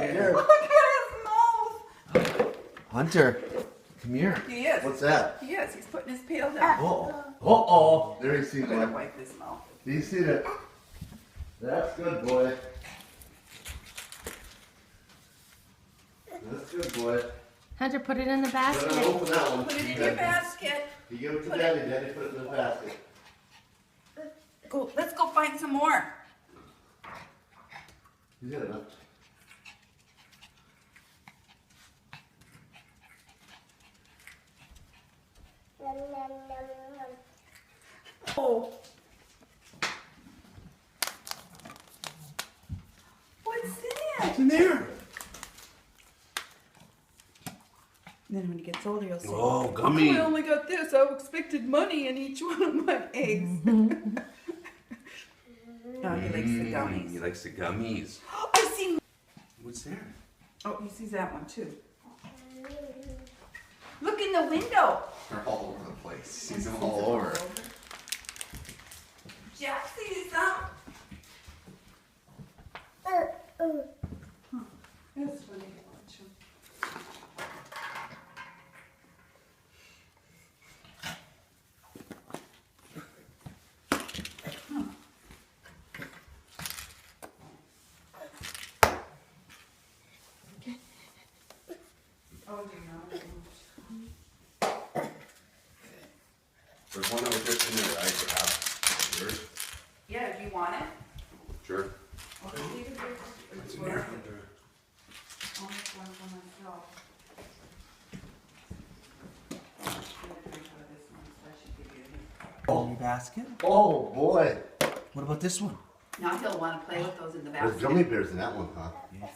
here. Look at his mouth. Hunter, come here. He is. What's that? He is. He's putting his tail down. Uh-oh. There you see I'm gonna one. wipe his mouth. Do you see that? That's good, boy. That's good, boy. Hunter, put it in the Better basket. open that one. Put it in your basket. You give it to Daddy. Daddy put it in the basket. Go. Let's go find some more. You got enough. Oh. What's that? in there? Then when he gets older, he'll say, Oh, I gummy. only got this. I expected money in each one of my eggs. No, he likes the gummies. He likes the gummies. I see. What's there? Oh, he sees that one too. Look in the window. They're all over the place. He's them all over. Jack sees them. That's funny to watch him. Oh, do you know? There's one that was just in there that I could have. Yours? Yeah, do you want it? Sure. Okay, leave it there. What's in there? Almost one for myself. I'm gonna drink out of this one, so I should give you a- Oh, basket. Oh, boy. What about this one? Now he'll want to play with those in the There's basket. gummy bears in that one, huh? Yeah.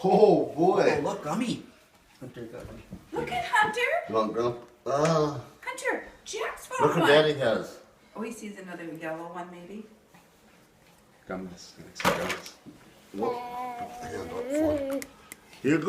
Oh, boy. Oh, look, gummy. Hunter got one. Look at Hunter. You want girl? Hunter, Jack's Look found what one. Daddy has. Oh, he sees another yellow one maybe. Gummies. Gummies. Whoop. I gotta go up for it. Here you go.